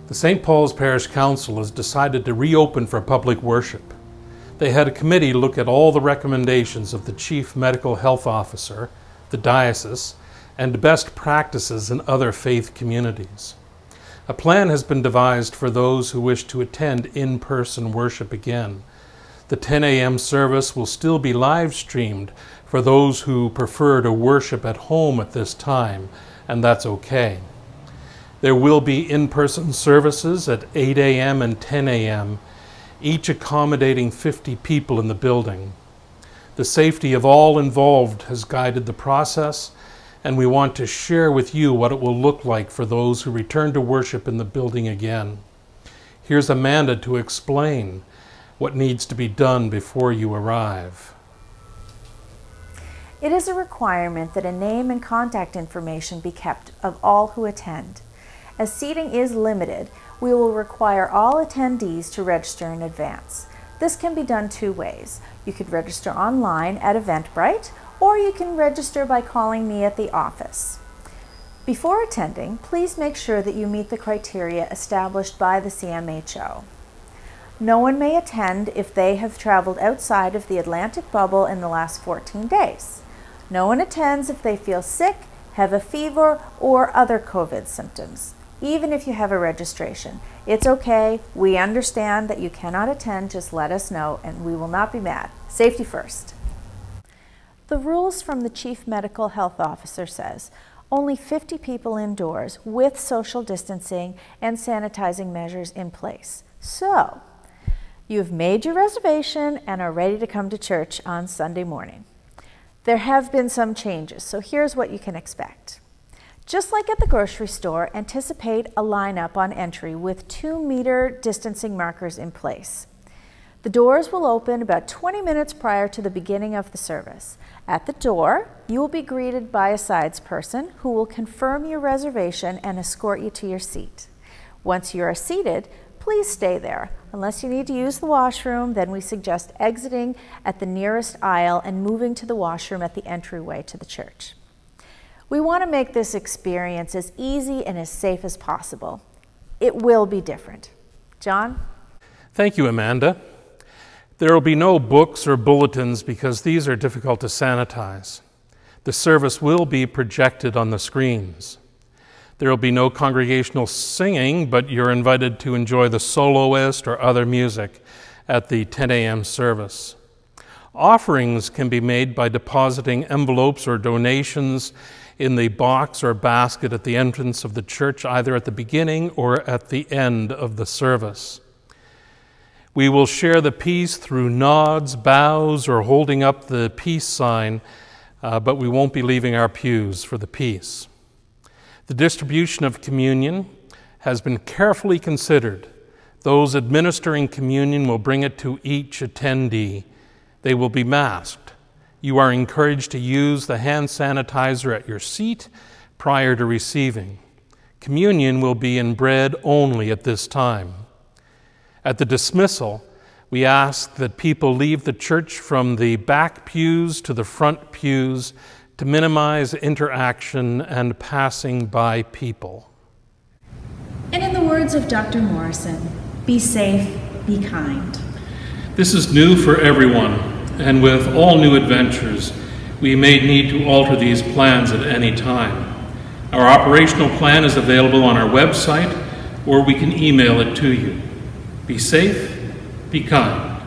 The St. Paul's Parish Council has decided to reopen for public worship. They had a committee look at all the recommendations of the Chief Medical Health Officer, the diocese, and best practices in other faith communities. A plan has been devised for those who wish to attend in-person worship again. The 10 a.m. service will still be live streamed for those who prefer to worship at home at this time, and that's okay. There will be in-person services at 8 a.m. and 10 a.m., each accommodating 50 people in the building. The safety of all involved has guided the process, and we want to share with you what it will look like for those who return to worship in the building again. Here's Amanda to explain what needs to be done before you arrive. It is a requirement that a name and contact information be kept of all who attend. As seating is limited, we will require all attendees to register in advance. This can be done two ways. You could register online at Eventbrite, or you can register by calling me at the office. Before attending, please make sure that you meet the criteria established by the CMHO. No one may attend if they have traveled outside of the Atlantic bubble in the last 14 days. No one attends if they feel sick, have a fever, or other COVID symptoms. Even if you have a registration, it's okay. We understand that you cannot attend. Just let us know and we will not be mad. Safety first. The rules from the Chief Medical Health Officer says only 50 people indoors with social distancing and sanitizing measures in place. So, you've made your reservation and are ready to come to church on Sunday morning. There have been some changes, so here's what you can expect. Just like at the grocery store, anticipate a lineup on entry with 2-meter distancing markers in place. The doors will open about 20 minutes prior to the beginning of the service. At the door, you will be greeted by a sides person who will confirm your reservation and escort you to your seat. Once you are seated, please stay there. Unless you need to use the washroom, then we suggest exiting at the nearest aisle and moving to the washroom at the entryway to the church. We want to make this experience as easy and as safe as possible. It will be different. John? Thank you, Amanda. There will be no books or bulletins because these are difficult to sanitize. The service will be projected on the screens. There will be no congregational singing, but you're invited to enjoy the soloist or other music at the 10 a.m. service. Offerings can be made by depositing envelopes or donations in the box or basket at the entrance of the church, either at the beginning or at the end of the service. We will share the peace through nods, bows, or holding up the peace sign, but we won't be leaving our pews for the peace. The distribution of communion has been carefully considered. Those administering communion will bring it to each attendee. They will be masked. You are encouraged to use the hand sanitizer at your seat prior to receiving. Communion will be in bread only at this time. At the dismissal, we ask that people leave the church from the back pews to the front pews to minimize interaction and passing by people. And in the words of Dr. Morrison, be safe, be kind. This is new for everyone, and with all new adventures, we may need to alter these plans at any time. Our operational plan is available on our website, or we can email it to you. Be safe, be kind.